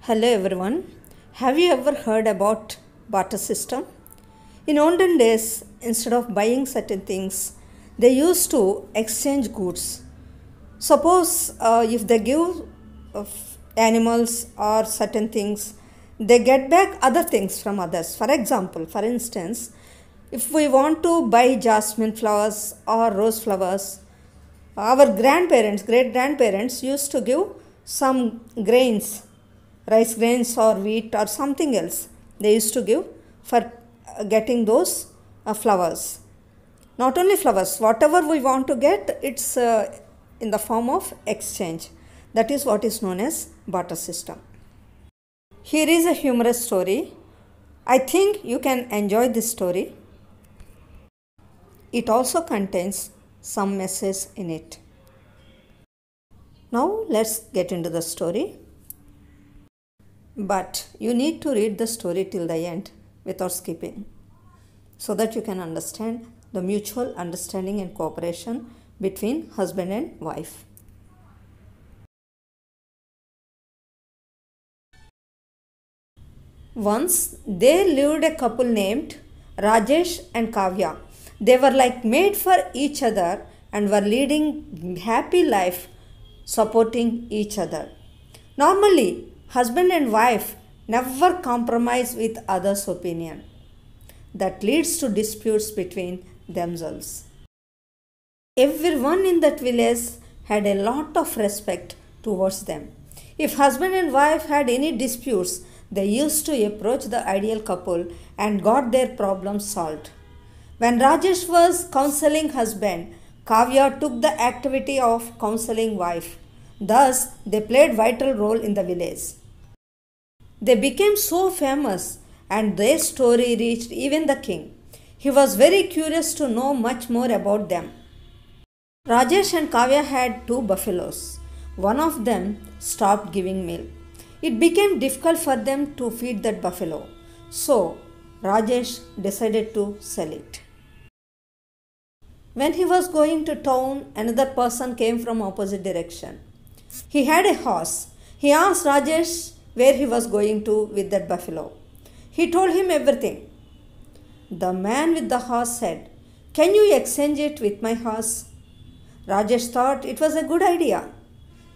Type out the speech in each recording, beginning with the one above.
Hello everyone. Have you ever heard about barter system? In olden days, instead of buying certain things, they used to exchange goods. Suppose if they give animals or certain things, they get back other things from others. For instance, if we want to buy jasmine flowers or rose flowers, our grandparents, great grandparents used to give some grains, rice grains or wheat or something else. They used to give for getting those flowers. Not only flowers, whatever we want to get, it's in the form of exchange. That is what is known as barter system. Here is a humorous story. I think you can enjoy this story. It also contains some message in it. Now let's get into the story. But you need to read the story till the end without skipping so that you can understand the mutual understanding and cooperation between husband and wife. Once there lived a couple named Rajesh and Kavya. They were like made for each other and were leading happy life, supporting each other. Normally, husband and wife never compromise with others' opinion. That leads to disputes between themselves. Everyone in that village had a lot of respect towards them. If husband and wife had any disputes, they used to approach the ideal couple and got their problems solved. When Rajesh was counseling husband, Kavya took the activity of counseling wife. Thus, they played vital role in the village. They became so famous and their story reached even the king. He was very curious to know much more about them. Rajesh and Kavya had two buffaloes. One of them stopped giving milk. It became difficult for them to feed that buffalo. So, Rajesh decided to sell it. When he was going to town, another person came from opposite direction. He had a horse. He asked Rajesh where he was going to with that buffalo. He told him everything. The man with the horse said, "Can you exchange it with my horse?" Rajesh thought it was a good idea.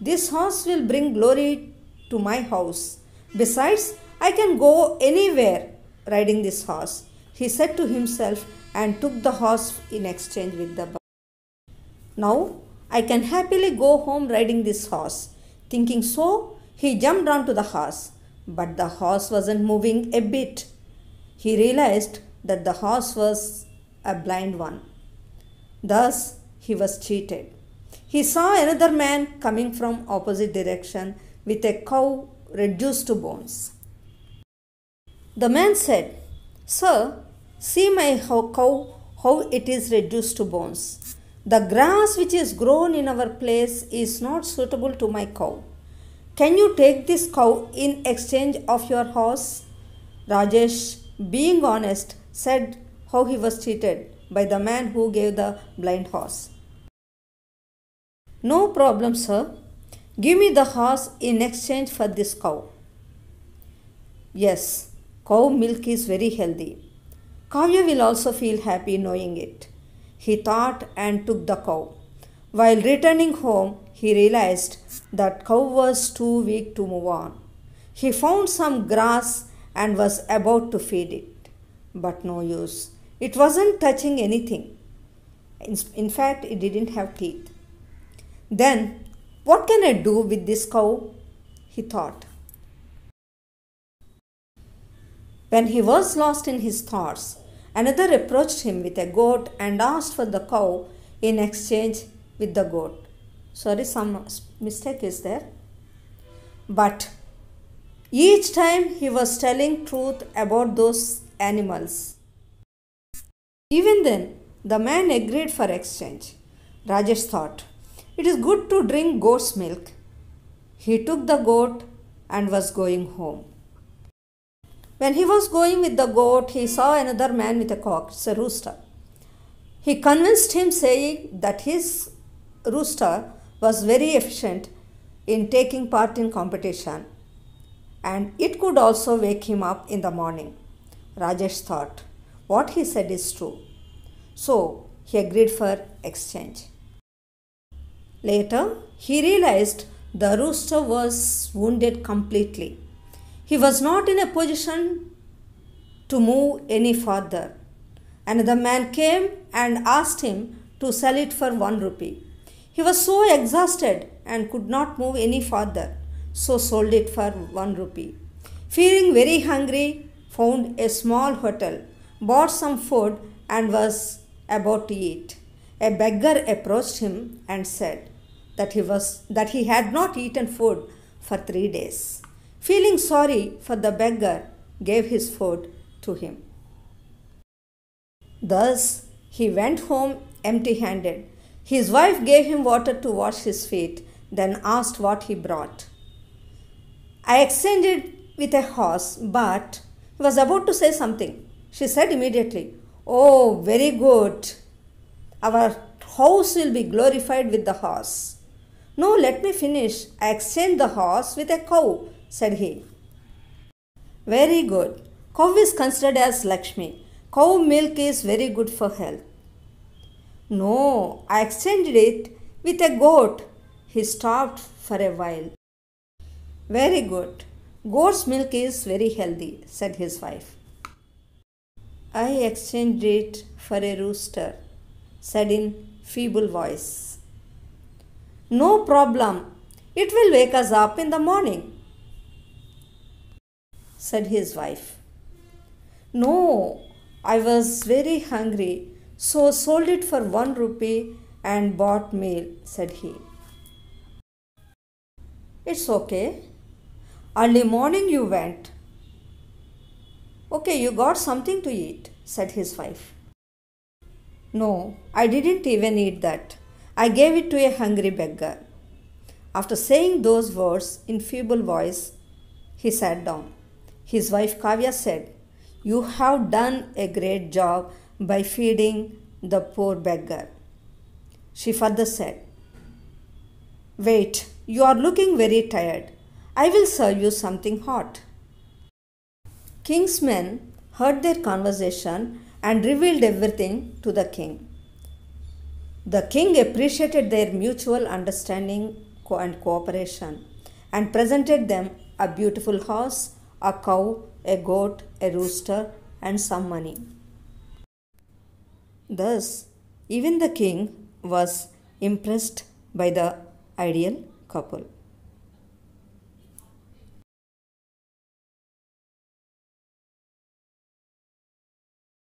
This horse will bring glory to my house. Besides, I can go anywhere riding this horse, he said to himself and took the horse in exchange with the buffalo. Now I can happily go home riding this horse. Thinking so, he jumped onto the horse, but the horse wasn't moving a bit. He realized that the horse was a blind one. Thus, he was cheated. He saw another man coming from opposite direction with a cow reduced to bones. The man said, "Sir, see my cow, how it is reduced to bones. The grass which is grown in our place is not suitable to my cow. Can you take this cow in exchange of your horse?" Rajesh, being honest, said how he was cheated by the man who gave the blind horse. "No problem, sir. Give me the horse in exchange for this cow." Yes, cow milk is very healthy. Kavya will also feel happy knowing it. He thought and took the cow. While returning home, he realized that cow was too weak to move on. He found some grass and was about to feed it. But no use. It wasn't touching anything. In fact, it didn't have teeth. Then, what can I do with this cow? He thought. When he was lost in his thoughts, another approached him with a goat and asked for the cow in exchange with the goat. Sorry, some mistake is there. But each time he was telling truth about those animals. Even then, the man agreed for exchange. Rajesh thought, it is good to drink goat's milk. He took the goat and was going home. When he was going with the goat, he saw another man with a cock, it's a rooster. He convinced him, saying that his rooster was very efficient in taking part in competition and it could also wake him up in the morning. Rajesh thought, what he said is true. So he agreed for exchange. Later, he realized the rooster was wounded completely. He was not in a position to move any further. Another man came and asked him to sell it for 1 rupee. He was so exhausted and could not move any further, so sold it for 1 rupee. Feeling very hungry, found a small hotel, bought some food and was about to eat. A beggar approached him and said that he had not eaten food for 3 days. Feeling sorry for the beggar, gave his food to him. Thus, he went home empty-handed. His wife gave him water to wash his feet, then asked what he brought. I exchanged with a horse, but he was about to say something. She said immediately, oh, very good. Our house will be glorified with the horse. No, let me finish. I exchanged the horse with a cow, said he. Very good. Cow is considered as Lakshmi. Cow milk is very good for health. No, I exchanged it with a goat. He stopped for a while. Very good. Goat's milk is very healthy, said his wife. I exchanged it for a rooster, said in feeble voice. No problem. It will wake us up in the morning, said his wife. No, I was very hungry, so sold it for 1 rupee and bought meal, said he. It's okay. Early morning you went. Okay, you got something to eat, said his wife. No, I didn't even eat that. I gave it to a hungry beggar. After saying those words in feeble voice, he sat down. His wife Kavya said, you have done a great job by feeding the poor beggar. She further said, wait, you are looking very tired. I will serve you something hot. King's men heard their conversation and revealed everything to the king. The king appreciated their mutual understanding and cooperation and presented them a beautiful horse, a cow, a goat, a rooster, and some money. Thus, even the king was impressed by the ideal couple.